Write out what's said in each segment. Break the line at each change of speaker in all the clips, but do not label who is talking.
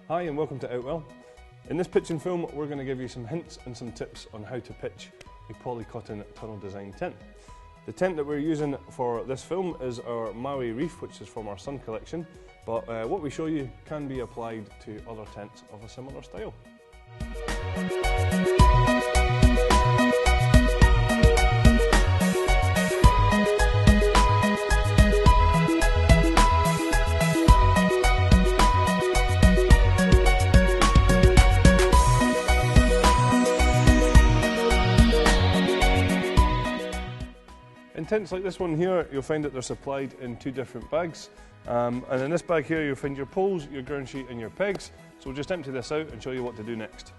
Hi and welcome to Outwell. In this pitch and film we're going to give you some hints and some tips on how to pitch a polycotton tunnel design tent. The tent that we're using for this film is our Maui Reef, which is from our Sun collection, but what we show you can be applied to other tents of a similar style. In tents like this one here, you'll find that they're supplied in two different bags. And in this bag here, you'll find your poles, your ground sheet and your pegs. So we'll just empty this out and show you what to do next.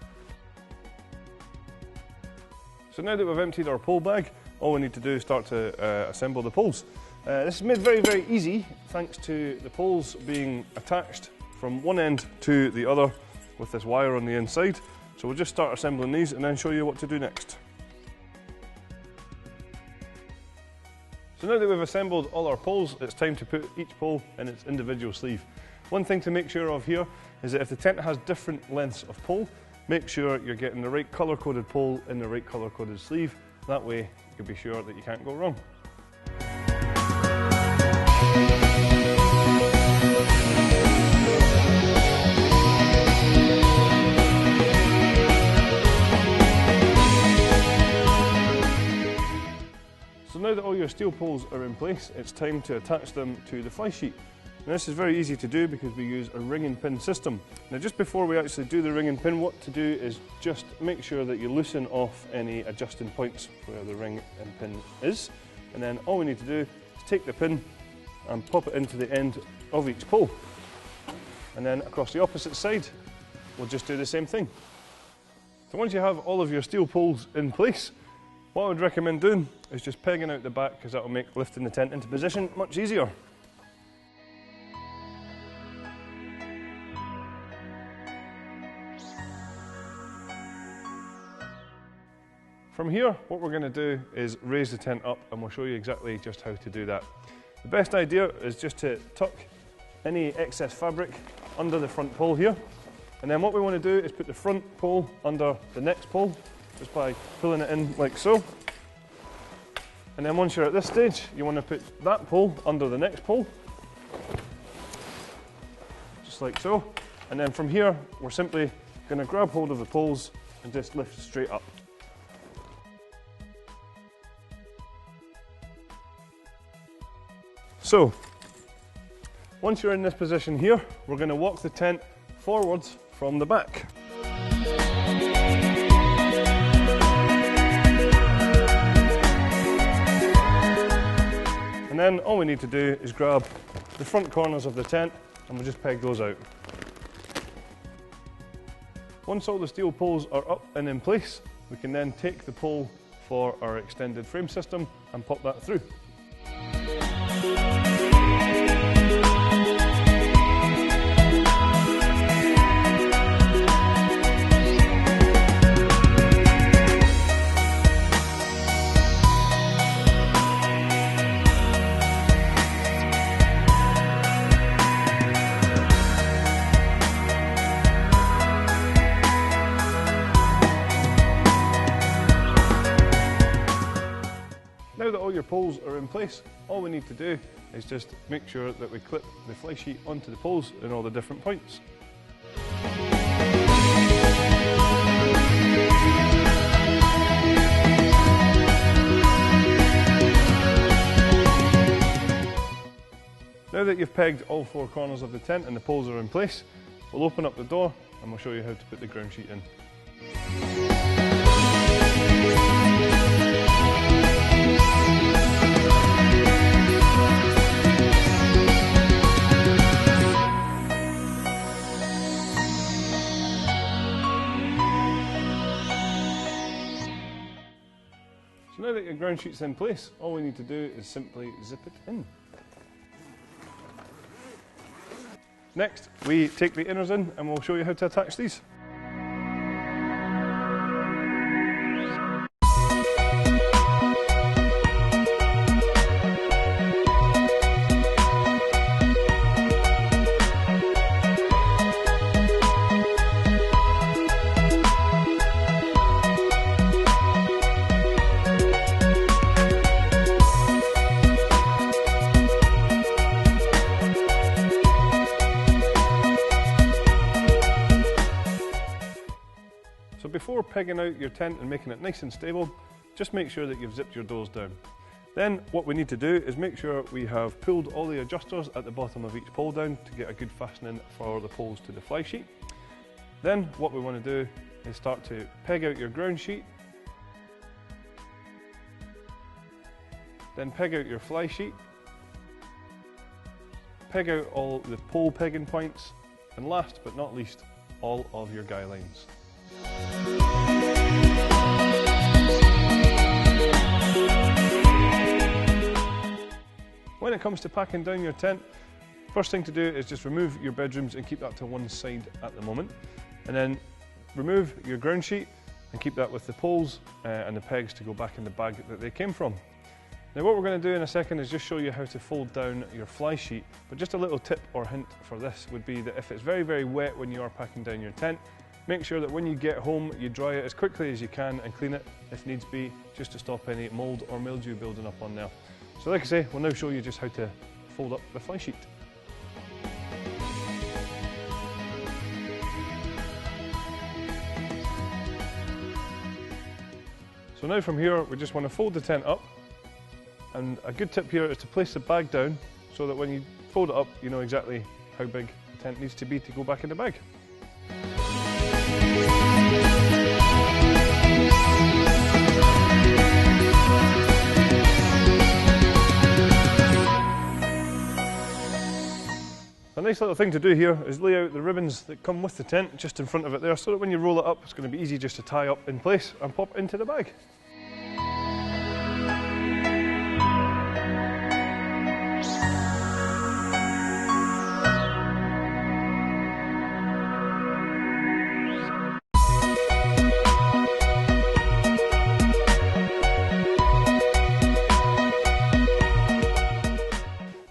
So now that we've emptied our pole bag, all we need to do is start to assemble the poles. This is made very, very easy thanks to the poles being attached from one end to the other with this wire on the inside. So we'll just start assembling these and then show you what to do next. So now that we've assembled all our poles, it's time to put each pole in its individual sleeve. One thing to make sure of here is that if the tent has different lengths of pole, make sure you're getting the right colour-coded pole in the right colour-coded sleeve. That way you can be sure that you can't go wrong. So now that all your steel poles are in place, it's time to attach them to the fly sheet. Now this is very easy to do because we use a ring and pin system. Now just before we actually do the ring and pin, what to do is just make sure that you loosen off any adjusting points where the ring and pin is. And then all we need to do is take the pin and pop it into the end of each pole. And then across the opposite side, we'll just do the same thing. So once you have all of your steel poles in place, what I would recommend doing is just pegging out the back, because that will make lifting the tent into position much easier. From here, what we're going to do is raise the tent up, and we'll show you exactly just how to do that. The best idea is just to tuck any excess fabric under the front pole here, and then what we want to do is put the front pole under the next pole, just by pulling it in like so. And then once you're at this stage, you want to put that pole under the next pole, just like so. And then from here, we're simply going to grab hold of the poles and just lift straight up. So, once you're in this position here, we're going to walk the tent forwards from the back. And then all we need to do is grab the front corners of the tent and we'll just peg those out. Once all the steel poles are up and in place, we can then take the pole for our extended frame system and pop that through. Now that all your poles are in place, all we need to do is just make sure that we clip the fly sheet onto the poles in all the different points. Now that you've pegged all four corners of the tent and the poles are in place, we'll open up the door and we'll show you how to put the ground sheet in. So now that your ground sheet's in place, all we need to do is simply zip it in. Next, we take the inners in and we'll show you how to attach these. before pegging out your tent and making it nice and stable, just make sure that you've zipped your doors down. Then what we need to do is make sure we have pulled all the adjusters at the bottom of each pole down to get a good fastening for the poles to the fly sheet. Then what we want to do is start to peg out your ground sheet, then peg out your fly sheet, peg out all the pole pegging points, and last but not least, all of your guy lines. When it comes to packing down your tent, first thing to do is just remove your bedrooms and keep that to one side at the moment. And then remove your ground sheet and keep that with the poles and the pegs to go back in the bag that they came from. Now what we're going to do in a second is just show you how to fold down your fly sheet, but just a little tip or hint for this would be that if it's very, very wet when you are packing down your tent, make sure that when you get home you dry it as quickly as you can and clean it if needs be, just to stop any mould or mildew building up on there. So like I say, we'll now show you just how to fold up the fly sheet. So now from here we just want to fold the tent up, and a good tip here is to place the bag down so that when you fold it up you know exactly how big the tent needs to be to go back in the bag. A nice little thing to do here is lay out the ribbons that come with the tent just in front of it there, so that when you roll it up it's going to be easy just to tie up in place and pop into the bag.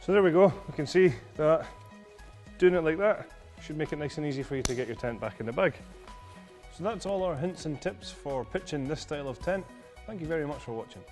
So there we go, we can see that doing it like that should make it nice and easy for you to get your tent back in the bag. So that's all our hints and tips for pitching this style of tent. Thank you very much for watching.